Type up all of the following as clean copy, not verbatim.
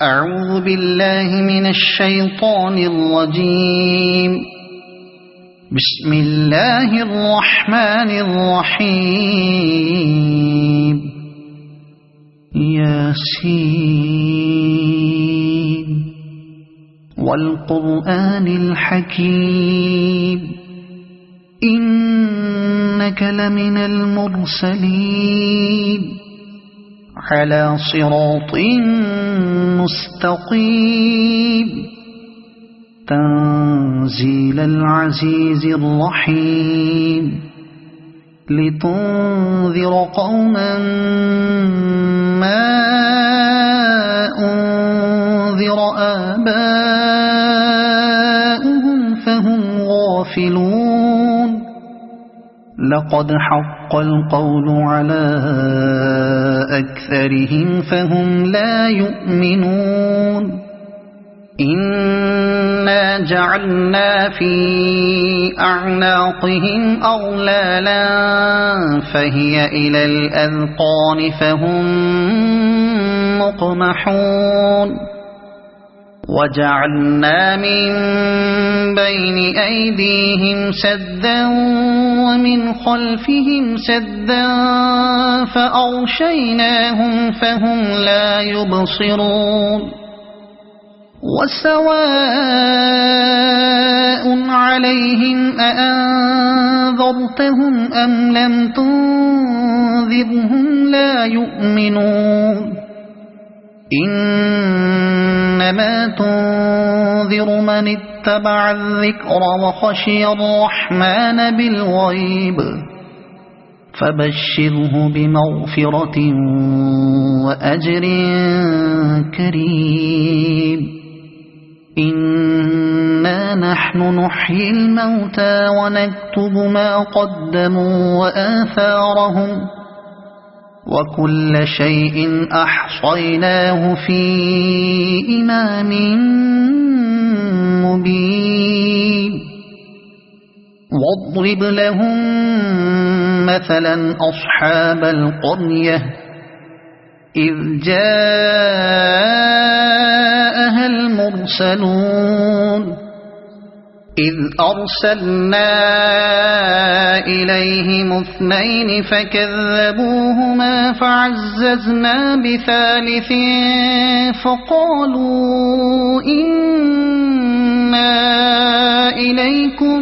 أعوذ بالله من الشيطان الرجيم. بسم الله الرحمن الرحيم. ياسين والقرآن الحكيم إنك لمن المرسلين على صراط مستقيم تنزيل العزيز الرحيم لتنذر قوما ما أنذر آباؤهم فهم غافلون. لقد حق القول على أكثرهم فهم لا يؤمنون. إنا جعلنا في أعناقهم أغلالا فهي إلى الأذقان فهم مقمحون. وجعلنا من بين أيديهم سدا ومن خلفهم سدا فأغشيناهم فهم لا يبصرون. وسواء عليهم أأنذرتهم أم لم تنذرهم لا يؤمنون. إنما تنذر من اتبع الذكر وخشي الرحمن بالغيب فبشره بمغفرة وأجر كريم. إنا نحن نحيي الموتى ونكتب ما قدموا وآثارهم وكل شيء أحصيناه في إمام مبين. واضرب لهم مثلا أصحاب القرية إذ جاءها المرسلون إذ أرسلنا إليهم اثنين فكذبوهما فعززنا بثالث فقالوا إنا إليكم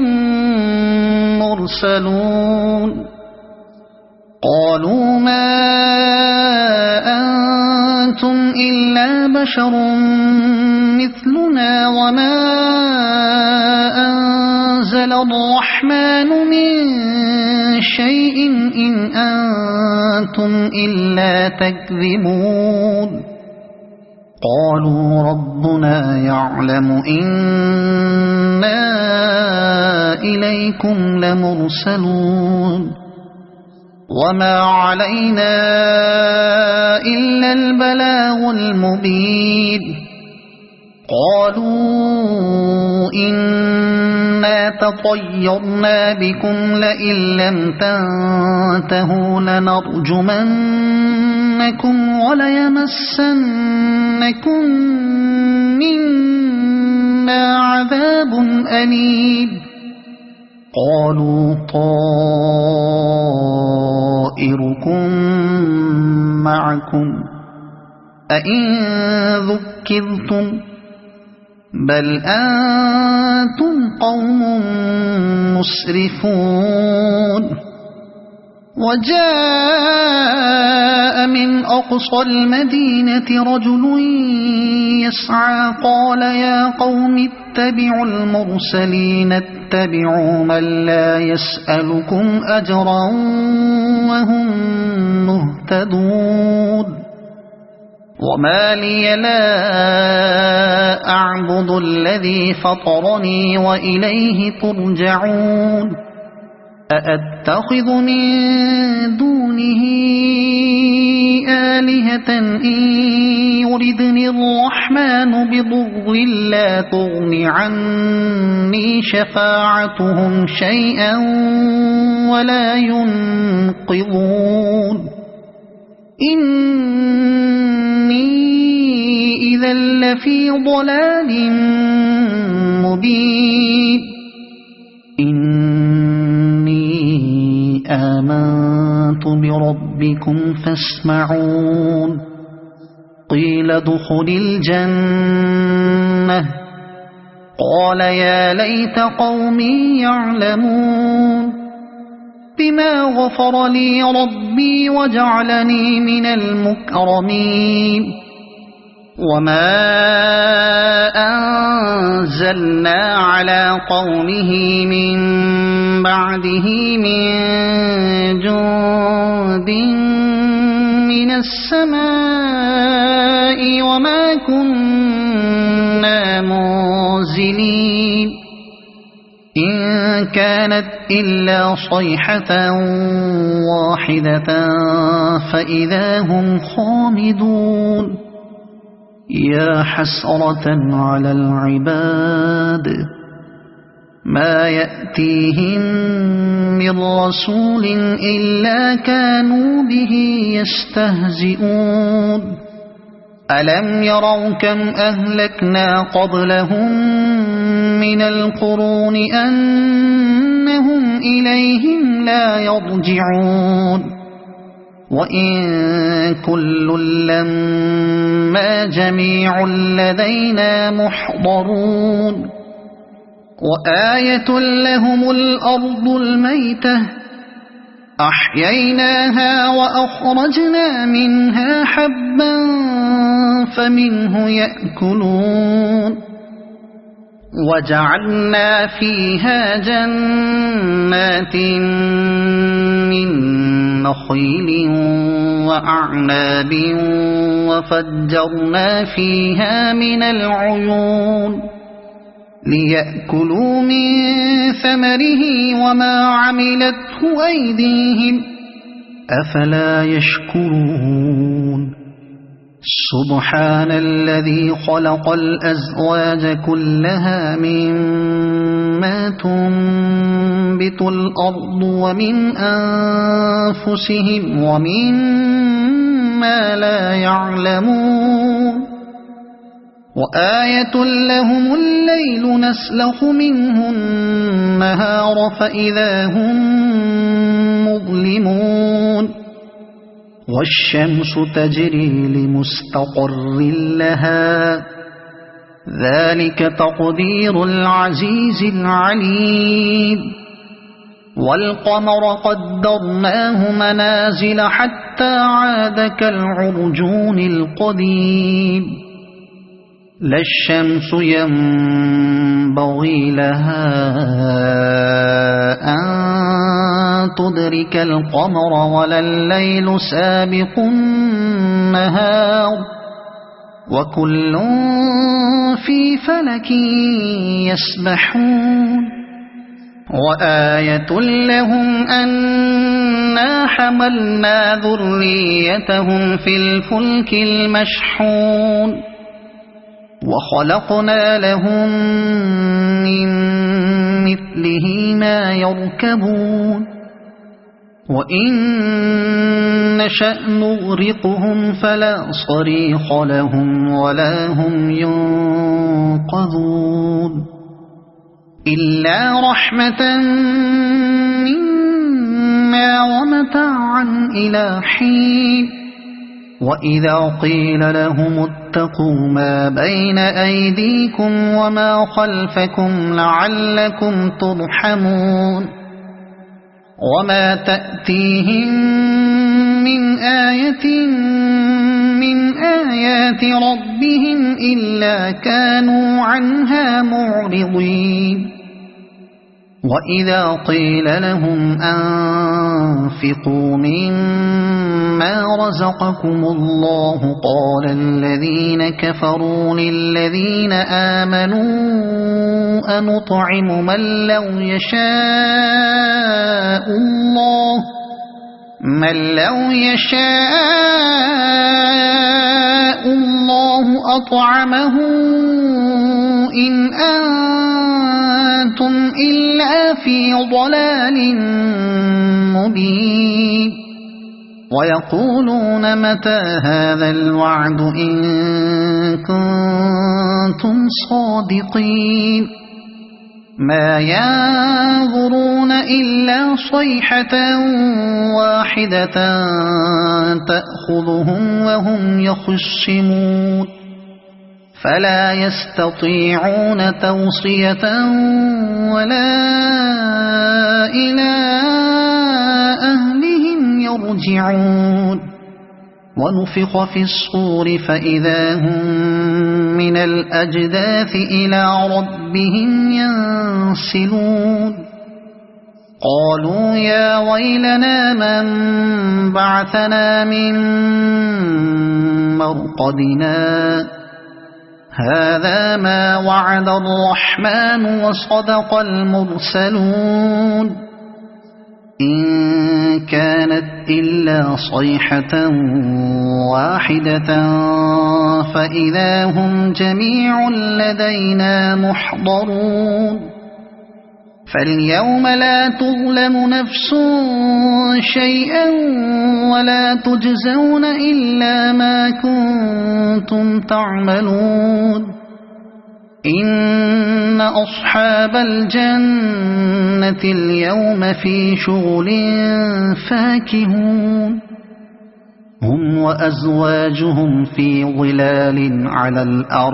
مرسلون. قالوا ما أنتم إلا بشر مثلنا وما أنزل الرحمن من شيء إن أنتم إلا تكذبون. قالوا ربنا يعلم إنا إليكم لمرسلون وما علينا إلا البلاغ المبين. قالوا إنا تطيرنا بكم لئن لم تنتهوا لنرجمنكم وليمسنكم منا عذاب أليم. قالوا طائركم معكم أئن ذكرتم بل أنتم قوم مسرفون. وجاء من أقصى المدينة رجل يسعى قال يا قوم اتبعوا المرسلين اتبعوا من لا يسألكم أجرا وهم مهتدون. وما لي لا أعبد الذي فطرني وإليه ترجعون. أأتخذ من دونه آلهة إن يردني الرحمن بضر لا تغن عني شفاعتهم شيئا ولا ينقذون. إني إذا لفي ضلال مبين إني آمنت بربكم فاسمعون قيل ادخل الجنة قال يا ليت قومي يعلمون بما غفر لي ربي وجعلني من المكرمين وما أنزلنا على قومه من بعده من جند من السماء وما كنا منزلين إن كانت إلا صيحة واحدة فإذا هم خامدون يا حسرة على العباد ما يأتيهم من رسول إلا كانوا به يستهزئون ألم يروا كم أهلكنا قبلهم من القرون أنهم إليهم لا يرجعون وإن كل لما جميع لدينا محضرون وآية لهم الأرض الميتة أحييناها وأخرجنا منها حبا فمنه يأكلون وجعلنا فيها جنات من نخيل وأعناب وفجرنا فيها من العيون ليأكلوا من ثمره وما عملته أيديهم أفلا يشكرون سبحان الذي خلق الأزواج كلها مما تنبت الأرض ومن أنفسهم ومما لا يعلمون وآية لهم الليل نسلخ منه النهار فإذا هم مظلمون والشمس تجري لمستقر لها ذلك تقدير العزيز العليم والقمر قدرناه منازل حتى عاد كالعرجون القديم لا الشمس ينبغي لها أن تدرك القمر ولا الليل سابق النهار وكل في فلك يسبحون وآية لهم أنا حملنا ذريتهم في الفلك المشحون وخلقنا لهم من مثله ما يركبون وإن نشأ نغرقهم فلا صريخ لهم ولا هم ينقذون إلا رحمة منا ومتاعا إلى حين وإذا قيل لهم اتقوا ما بين أيديكم وما خلفكم لعلكم ترحمون وما تأتيهم من آية من آيات ربهم إلا كانوا عنها معرضين وإذا قيل لهم أنفقوا مما رزقكم الله قال الذين كفروا للذين آمنوا أنطعم من لو يشاء الله أطعمه إن أنتم إلا في ضلال مبين ويقولون متى هذا الوعد إن كنتم صادقين ما ينظرون إلا صيحة واحدة تأخذهم وهم يخصمون فلا يستطيعون توصية ولا إلى أهلهم يرجعون ونفخ في الصور فإذا هم من الأجداث إلى ربهم ينسلون قالوا يا ويلنا من بعثنا من مرقدنا هذا ما وعد الرحمن وصدق المرسلون إن كانت إلا صيحة واحدة فإذا هم جميع لدينا محضرون فاليوم لا تظلم نفس شيئا ولا تجزون إلا ما كنتم تعملون إن أصحاب الجنة اليوم في شغل فاكهون هم وأزواجهم في ظلال على الأرائك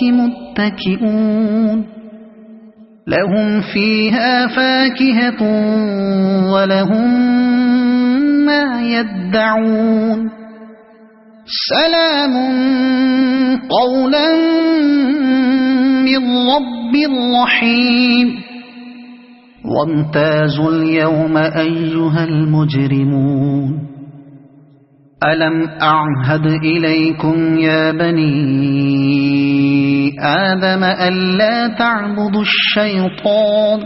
متكئون لهم فيها فاكهة ولهم ما يدعون سلام قولا من رب رحيم وامتازوا اليوم أيها المجرمون ألم أعهد إليكم يا بني آدم ألا تعبدوا الشيطان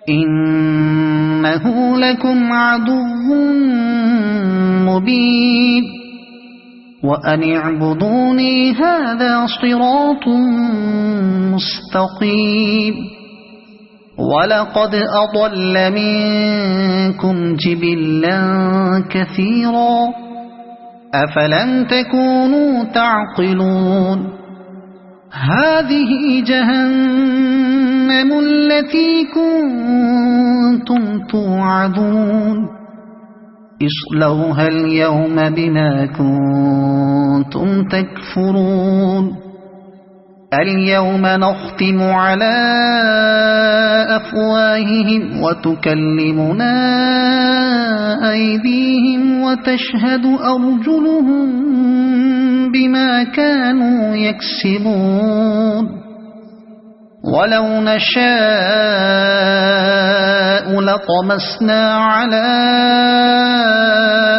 إنه لكم عدو مبين وأن اعبدوني هذا صراط مستقيم ولقد أضل منكم جبلا كثيرا أفلم تكونوا تعقلون هذه جهنم التي كنتم توعدون اصلوها اليوم بما كنتم تكفرون اليوم نختم على أفواههم وتكلمنا أيديهم وتشهد أرجلهم بما كانوا يكسبون ولو نشاء لطمسنا على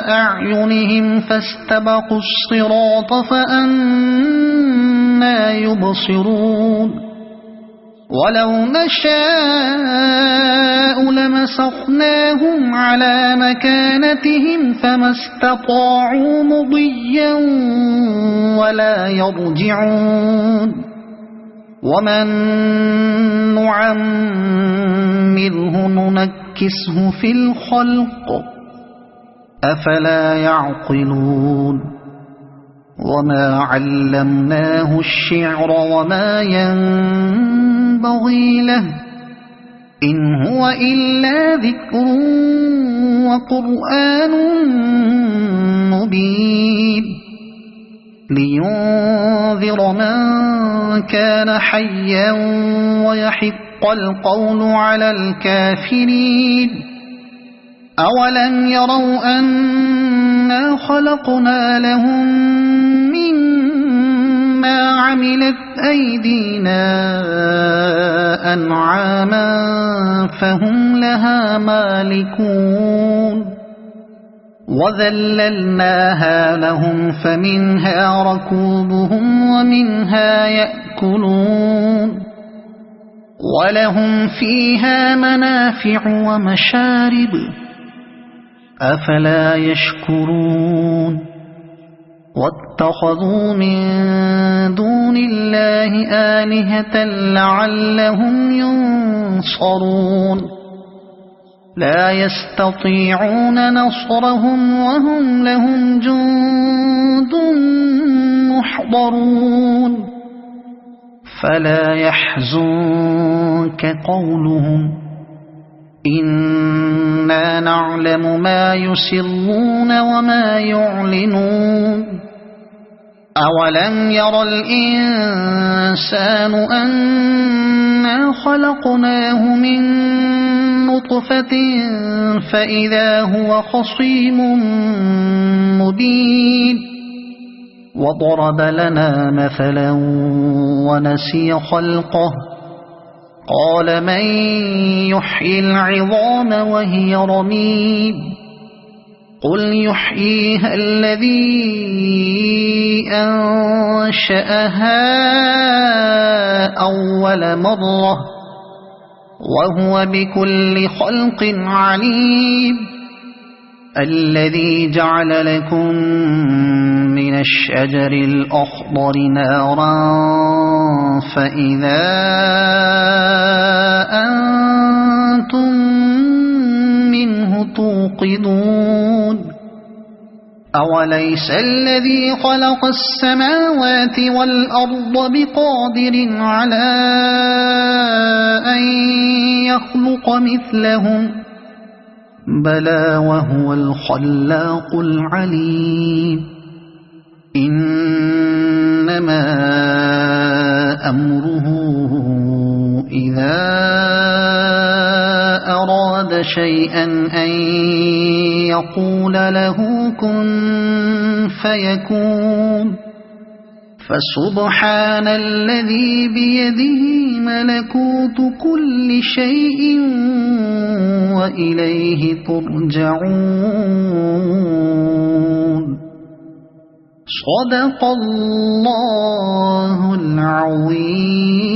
أعينهم فاستبقوا الصراط فأنى يبصرون ولو نشاء لمسخناهم على مكانتهم فما استطاعوا مضيا ولا يرجعون ومن نعمره ننكسه في الخلق أفلا يعقلون وما علمناه الشعر وما ينبغي له إن هو إلا ذكر وقرآن مبين لينذر من كان حيا ويحق القول على الكافرين أولم يروا أنا خلقنا لهم مما عملت أيدينا أنعاما فهم لها مالكون وذللناها لهم فمنها ركوبهم ومنها يأكلون ولهم فيها منافع ومشارب أفلا يشكرون واتخذوا من دون الله آلهة لعلهم ينصرون لا يستطيعون نصرهم وهم لهم جند محضرون فلا يحزنك قولهم إنا نعلم ما يسرون وما يعلنون أولم ير الإنسان أنا خلقناه من نطفة فإذا هو خصيم مبين وضرب لنا مثلا ونسي خلقه قال من يحيي العظام وهي رميم قل يحييها الذي أنشأها أول مرة وهو بكل خلق عليم الذي جعل لكم من الشجر الأخضر نارا فإذا أنتم منه توقدون أوليس الذي خلق السماوات والأرض بقادر على أن يخلق مثلهم بلى وهو الخلاق العليم إنما أمره إذا أراد شيئا أن يقول له كن فيكون فسبحان الذي بيده ملكوت كل شيء وإليه ترجعون صدق الله العظيم.